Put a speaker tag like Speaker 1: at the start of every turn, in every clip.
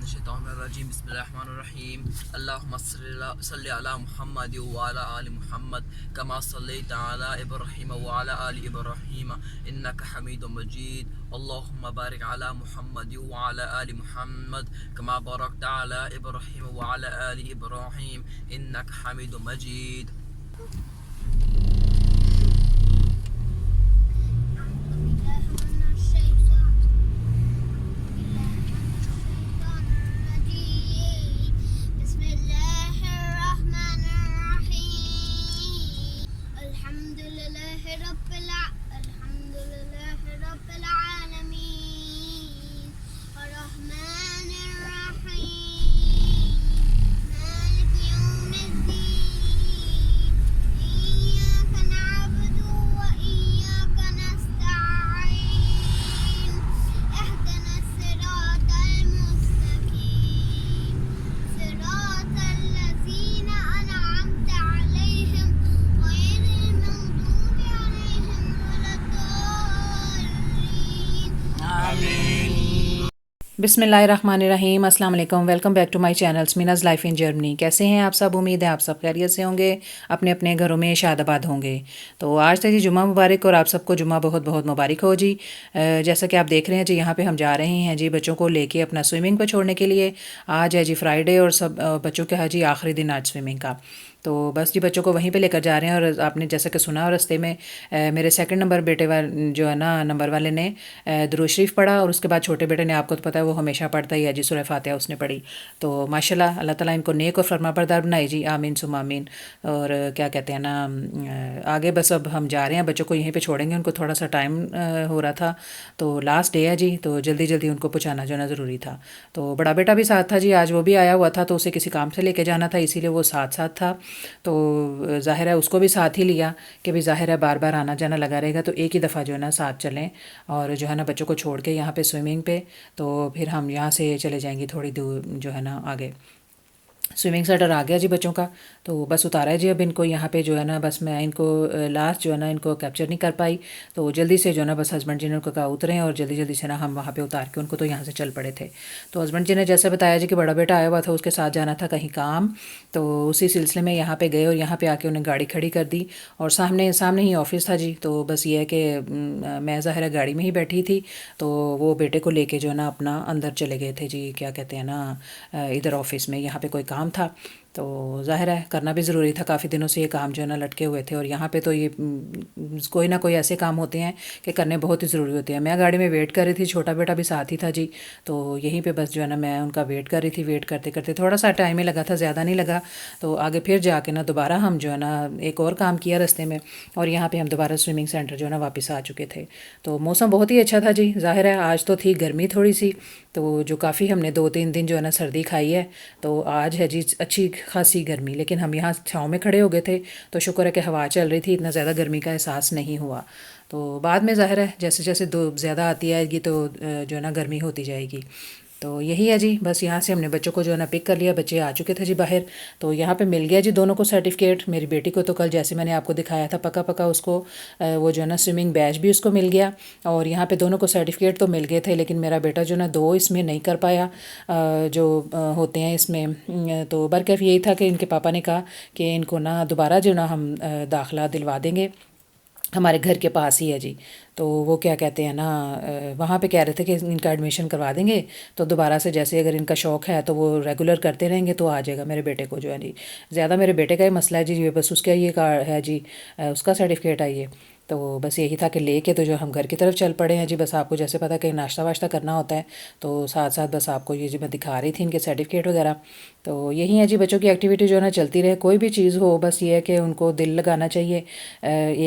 Speaker 1: मिनश्शैतानिर्रजीम बिस्मिल्लाहिर्रहमानिर्रहीम अल्लाहुम्मा सल्लि अला मुहम्मद व अला आलि मुहम्मद कमा सल्लैता अला इब्राहीम व अला आलि इब्राहीम इन्नका हमीदुम मजीद अल्लाहुम्मा बारिक अला मुहम्मद व अला आलि मुहम्मद कमा बारकता अला इब्राहीम व अला आलि इब्राहीम इन्नका हमीदुम मजीद।
Speaker 2: बिस्मिल्लाहिर्रहमानिर्रहीम अस्सलाम वालेकुम। Welcome back to my channel Meena's life in Germany. कैसे हैं आप सब? उम्मीद है आप सब खैरियत से होंगे, अपने अपने घरों में शादाबाद होंगे। तो आज तो जी जुम्मा मुबारक और आप सबको जुम्मा बहुत बहुत मुबारक हो जी। जैसा कि आप देख रहे हैं जी, यहाँ पे हम जा रहे हैं जी बच्चों को लेके अपना स्विमिंग पर छोड़ने के लिए। आज है जी फ्राइडे और सब बच्चों का है जी आखिरी दिन आज स्विमिंग का। तो बस जी बच्चों को वहीं पे लेकर जा रहे हैं। और आपने जैसा कि सुना, रास्ते में मेरे सेकंड नंबर बेटे वाले जो है ना नंबर वाले ने दुरूद शरीफ पढ़ा, और उसके बाद छोटे बेटे ने, आपको तो पता है वो हमेशा पढ़ता ही है जी, सूरह फातिहा उसने पढ़ी। तो माशाल्लाह अल्लाह ताला इनको नेक और फरमाबरदार बनाए जी, आमीन सुम आमीन। और क्या कहते हैं ना, आगे बस अब हम जा रहे हैं, बच्चों को यहीं पे छोड़ेंगे। उनको थोड़ा सा टाइम हो रहा था, तो लास्ट डे है जी, तो जल्दी जल्दी उनको पहुँचाना जो है ना ज़रूरी था। तो बड़ा बेटा भी साथ था जी, आज वो भी आया हुआ था, तो उसे किसी काम से लेके जाना था, इसीलिए वो साथ साथ था। तो ज़ाहिर है उसको भी साथ ही लिया कि भी ज़ाहिर है बार बार आना जाना लगा रहेगा, तो एक ही दफ़ा जो है ना साथ चलें और जो है ना बच्चों को छोड़ के यहाँ पे स्विमिंग पे। तो फिर हम यहाँ से चले जाएंगे थोड़ी दूर जो है ना आगे। स्विमिंग सेंटर आ गया जी बच्चों का, तो बस उतारा है जी अब इनको यहाँ पे जो है ना। बस मैं इनको लास्ट जो है ना इनको कैप्चर नहीं कर पाई, तो जल्दी से जो है ना बस हस्बैंड जी ने उनको कहा उतरें, और जल्दी जल्दी से ना हम वहाँ पे उतार के उनको तो यहाँ से चल पड़े थे। तो हस्बैंड जी ने जैसे बताया जी कि बड़ा बेटा आया हुआ था, उसके साथ जाना था कहीं काम, तो उसी सिलसिले में यहाँ पे गए और यहाँ पे आके उन्हें गाड़ी खड़ी कर दी। और सामने सामने ही ऑफिस था जी, तो बस ये है कि मैं ज़ाहिर गाड़ी में ही बैठी थी, तो वो बेटे को लेके जो है ना अपना अंदर चले गए थे जी, क्या कहते हैं ना, इधर ऑफिस में यहाँ पे कोई काम था। तो ज़ाहिर है करना भी ज़रूरी था, काफ़ी दिनों से ये काम जो है ना लटके हुए थे, और यहाँ पे तो ये कोई ना कोई ऐसे काम होते हैं कि करने बहुत ही ज़रूरी होते हैं। मैं गाड़ी में वेट कर रही थी, छोटा बेटा भी साथ ही था जी, तो यहीं पे बस जो है ना मैं उनका वेट कर रही थी। वेट करते करते थोड़ा सा टाइम ही लगा था, ज़्यादा नहीं लगा। तो आगे फिर जाके ना दोबारा हम जो है ना एक और काम किया रास्ते में, और यहाँ पर हम दोबारा स्विमिंग सेंटर जो है ना वापस आ चुके थे। तो मौसम बहुत ही अच्छा था जी। ज़ाहिर है आज तो थी गर्मी थोड़ी सी, तो जो काफ़ी हमने 2-3 दिन जो है ना सर्दी खाई है, तो आज है जी अच्छी खासी गर्मी। लेकिन हम यहाँ छाँव में खड़े हो गए थे, तो शुक्र है कि हवा चल रही थी, इतना ज़्यादा गर्मी का एहसास नहीं हुआ। तो बाद में ज़ाहिर है जैसे जैसे धूप ज़्यादा आती आएगी तो जो है ना गर्मी होती जाएगी। तो यही है जी, बस यहाँ से हमने बच्चों को जो है ना पिक कर लिया, बच्चे आ चुके थे जी बाहर। तो यहाँ पे मिल गया जी दोनों को सर्टिफिकेट। मेरी बेटी को तो कल जैसे मैंने आपको दिखाया था पका पका उसको वो जो है ना स्विमिंग बैच भी उसको मिल गया, और यहाँ पे दोनों को सर्टिफिकेट तो मिल गए थे। लेकिन मेरा बेटा जो ना 2 इसमें नहीं कर पाया, जो होते हैं इसमें। तो बरकैफ यही था कि इनके पापा ने कहा कि इनको ना दोबारा जो ना हम दाखिला दिलवा देंगे, हमारे घर के पास ही है जी। तो वो क्या कहते हैं ना, वहाँ पे कह रहे थे कि इनका एडमिशन करवा देंगे, तो दोबारा से जैसे अगर इनका शौक़ है तो वो रेगुलर करते रहेंगे तो आ जाएगा मेरे बेटे को जो है जी। ज़्यादा मेरे बेटे का ही मसला है जी, बस उसका ये कार्ड है जी, उसका सर्टिफिकेट है ये। तो बस यही था कि लेके तो जो हम घर की तरफ चल पड़े हैं जी। बस आपको जैसे पता कि नाश्ता वाश्ता करना होता है, तो साथ साथ बस आपको ये जी मैं दिखा रही थी इनके सर्टिफिकेट वगैरह। तो यही है जी, बच्चों की एक्टिविटी जो है ना चलती रहे, कोई भी चीज़ हो, बस ये है कि उनको दिल लगाना चाहिए।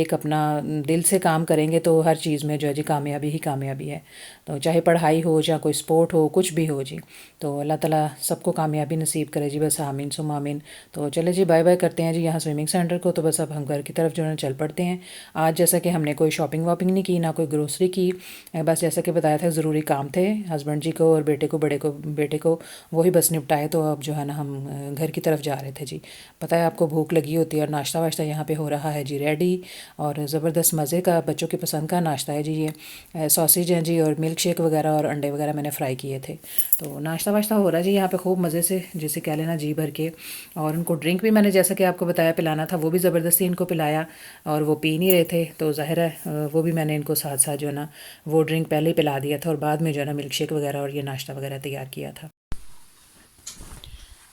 Speaker 2: एक अपना दिल से काम करेंगे तो हर चीज़ में जो है जी कामयाबी ही कामयाबी है। तो चाहे पढ़ाई हो, चाहे कोई स्पोर्ट हो, कुछ भी हो जी। तो अल्लाह ताला सबको कामयाबी नसीब करे जी, बस आमीन सुम आमीन। तो चले जी बाय बाय करते हैं जी यहाँ स्विमिंग सेंटर को। तो बस अब हम घर की तरफ जो है चल पड़ते हैं। आज जैसा कि हमने कोई शॉपिंग वॉपिंग नहीं की, ना कोई ग्रोसरी की, बस जैसा कि बताया था ज़रूरी काम थे हस्बैंड जी को और बेटे को, बेटे को वही बस निपटाए। तो अब जो है ना हम घर की तरफ जा रहे थे जी। पता है आपको भूख लगी होती है और नाश्ता वाश्ता यहाँ पे हो रहा है जी रेडी, और ज़बरदस्त मज़े का बच्चों की पसंद का नाश्ता है जी ये। सॉसेज हैं जी और मिल्क शेक वगैरह और अंडे वगैरह मैंने फ्राई किए थे। तो नाश्ता वाश्ता हो रहा है जी यहाँ पे खूब मज़े से, जैसे कह लेना जी भर के। और उनको ड्रिंक भी मैंने जैसा कि आपको बताया पिलाना था, वो भी ज़बरदस्ती इनको पिलाया और वो पी नहीं रहे थे, तो ज़ाहिर है वो भी मैंने इनको साथ साथ जो है ना वो ड्रिंक पहले ही पिला दिया था और बाद में जो है ना मिल्क शेक वगैरह और ये नाश्ता वगैरह तैयार किया था।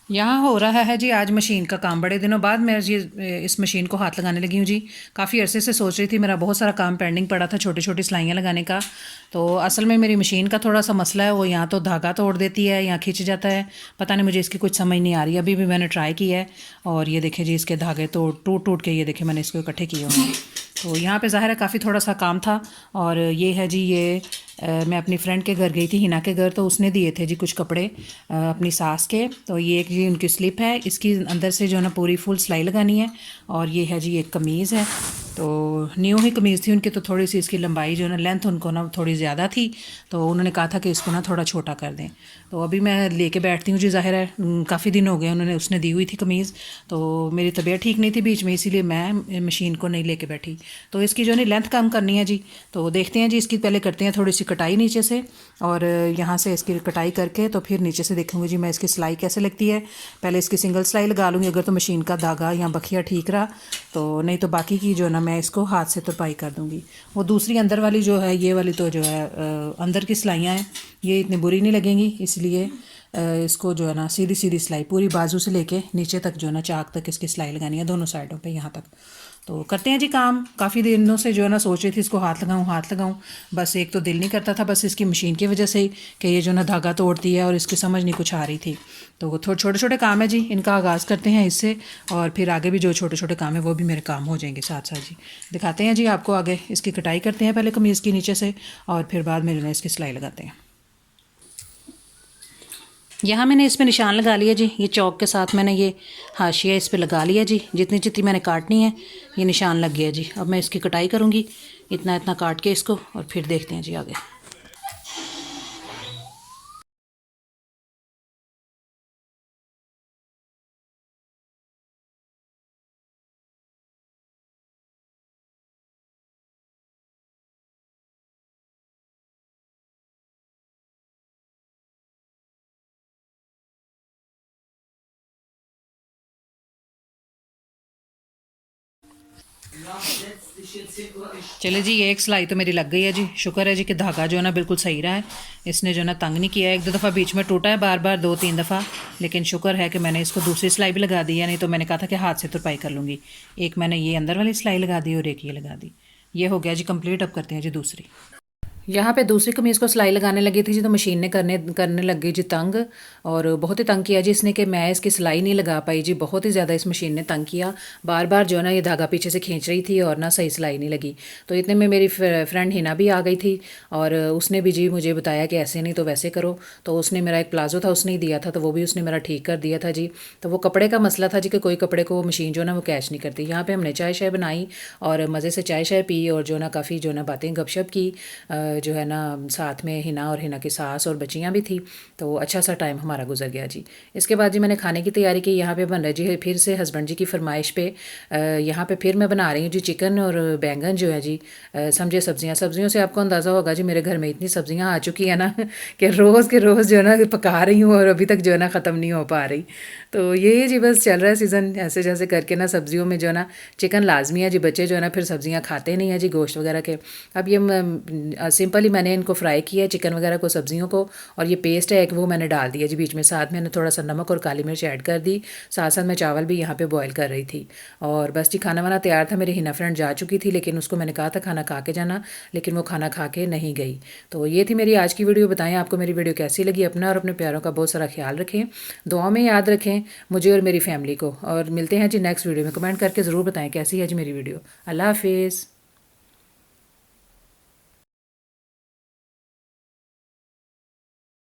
Speaker 2: यहाँ हो रहा है जी आज मशीन का काम, बड़े दिनों बाद मैं ये इस मशीन को हाथ लगाने लगी हूँ जी। काफ़ी अरसे से सोच रही थी, मेरा बहुत सारा काम पेंडिंग पड़ा था छोटी छोटी सिलाइयाँ लगाने का। तो असल में मेरी मशीन का थोड़ा सा मसला है, वो यहाँ तो धागा तोड़ देती है या खिंच जाता है, पता नहीं मुझे इसकी कुछ समझ नहीं आ रही। अभी भी मैंने ट्राई किया है और ये देखें जी इसके धागे तो टूट टूट के ये देखें मैंने इसको इकट्ठे किए हुए हैं। तो यहाँ पे ज़ाहिर है काफ़ी थोड़ा सा काम था। और ये है जी ये मैं अपनी फ्रेंड के घर गई थी, हिना के घर, तो उसने दिए थे जी कुछ कपड़े अपनी सास के। तो ये एक जी उनकी स्लिप है, इसकी अंदर से जो है ना पूरी फुल सिलाई लगानी है। और ये है जी एक कमीज़ है, तो न्यू ही कमीज़ थी उनकी, तो थोड़ी सी इसकी लंबाई जो है ना लेंथ उनको ना थोड़ी ज़्यादा थी, तो उन्होंने कहा था कि इसको ना थोड़ा छोटा कर दें। तो अभी मैं लेके बैठती हूँ जी, ज़ाहिर है काफ़ी दिन हो गए उन्होंने उसने दी हुई थी कमीज़, तो मेरी तबीयत ठीक नहीं थी बीच में, इसीलिए मैं मशीन को नहीं लेके बैठी। तो इसकी जो है लेंथ कम करनी है जी, तो देखते हैं जी इसकी पहले करते हैं थोड़ी सी कटाई नीचे से, और यहाँ से इसकी कटाई करके तो फिर नीचे से देखूँगी जी मैं इसकी सिलाई कैसे लगती है। पहले इसकी सिंगल सिलाई लगा लूँगी, अगर तो मशीन का धागा या बखिया ठीक रहा तो, नहीं तो बाकी की जो है ना मैं इसको हाथ से तुरपाई कर दूँगी। वो दूसरी अंदर वाली जो है ये वाली तो जो है अंदर की सिलाइयाँ हैं, ये इतनी बुरी नहीं लगेंगी, इसलिए इसको जो है ना सीधी सीधी सिलाई पूरी बाजू से लेके नीचे तक जो है ना चाक तक इसकी सिलाई लगानी है दोनों साइडों पे यहाँ तक। तो करते हैं जी काम। काफ़ी दिनों से जो है ना सोच रही थी इसको हाथ लगाऊं, बस एक तो दिल नहीं करता था, बस इसकी मशीन की वजह से ही कि ये जो ना धागा तोड़ती है और इसकी समझ नहीं कुछ आ रही थी। तो थोड़े छोटे छोटे काम है जी, इनका आगाज़ करते हैं इससे, और फिर आगे भी जो छोटे छोटे काम है वो भी मेरे काम हो जाएंगे साथ साथ जी। दिखाते हैं जी आपको आगे, इसकी कटाई करते हैं पहले कमीज़ की नीचे से और फिर बाद में इसकी सिलाई लगाते हैं। यहाँ मैंने इस पर निशान लगा लिया जी, ये चौक के साथ मैंने ये हाशिया इस पर लगा लिया जी, जितनी जितनी मैंने काटनी है ये निशान लग गया जी। अब मैं इसकी कटाई करूँगी इतना इतना काट के इसको, और फिर देखते हैं जी आगे। चले जी ये एक सिलाई तो मेरी लग गई है जी, शुक्र है जी कि धागा जो है ना बिल्कुल सही रहा है, इसने जो है ना तंग नहीं किया है। एक दो दफ़ा बीच में टूटा है बार बार, 2-3 दफ़ा, लेकिन शुक्र है कि मैंने इसको दूसरी सिलाई भी लगा दी है, नहीं तो मैंने कहा था कि हाथ से तुरपाई कर लूँगी। एक मैंने ये अंदर वाली सिलाई लगा दी और एक ये लगा दी, ये हो गया जी कंप्लीट। अब करते हैं जी दूसरी। यहाँ पे दूसरी कमीज़ को सिलाई लगाने लगी थी जी, तो मशीन ने करने लग गई जी तंग, और बहुत ही तंग किया जी इसने कि मैं इसकी सिलाई नहीं लगा पाई जी। बहुत ही ज़्यादा इस मशीन ने तंग किया, बार बार जो है ना ये धागा पीछे से खींच रही थी और ना सही सिलाई नहीं लगी। तो इतने में मेरी फ्रेंड हिना भी आ गई थी और उसने भी जी मुझे बताया कि ऐसे नहीं तो वैसे करो। तो उसने मेरा एक प्लाजो था उसने ही दिया था, तो वो भी उसने मेरा ठीक कर दिया था जी। तो वो कपड़े का मसला था जी कि कोई कपड़े को मशीन जो है ना वो कैच नहीं करती। यहाँ पर हमने चाय शाय बनाई और मज़े से चाय शाय पी और जो ना काफ़ी जो ना बातें गपशप की, जो है ना साथ में हिना और हिना की सास और बच्चियाँ भी थी, तो अच्छा सा टाइम हमारा गुजर गया जी। इसके बाद जी मैंने खाने की तैयारी की। यहाँ पे बन रहा जी फिर से हस्बैंड जी की फरमाइश पे यहाँ पे फिर मैं बना रही हूँ जी चिकन और बैंगन जो है जी, समझे सब्जियों से आपको अंदाज़ा होगा जी मेरे घर में इतनी सब्जियाँ आ चुकी है ना कि रोज़ के रोज़ जो है ना पका रही हूँ और अभी तक जो है ना ख़त्म नहीं हो पा रही। तो ये जी बस चल रहा है सीज़न ऐसे जैसे करके ना। सब्जियों में जो है ना चिकन लाजमी है जी, बच्चे जो है ना फिर सब्जियाँ खाते नहीं है जी गोश्त वगैरह के। अब ये सिंपली मैंने इनको फ्राई किया चिकन वगैरह को, सब्जियों को, और ये पेस्ट है एक वो मैंने डाल दिया जी बीच में। साथ मैंने थोड़ा सा नमक और काली मिर्च ऐड कर दी, साथ साथ मैं चावल भी यहाँ पे बॉईल कर रही थी। और बस जी खाना वाना तैयार था। मेरी हिना फ्रेंड जा चुकी थी, लेकिन उसको मैंने कहा था खाना खा के जाना, लेकिन वो खाना खा के नहीं गई। तो ये थी मेरी आज की वीडियो। बताएं आपको मेरी वीडियो कैसी लगी। अपना और अपने प्यारों का बहुत सारा ख्याल रखें, दुआ में याद रखें मुझे और मेरी फैमिली को। और मिलते हैं जी नेक्स्ट वीडियो में। कमेंट करके ज़रूर बताएं कैसी है जी मेरी वीडियो। अल्लाह हाफिज़।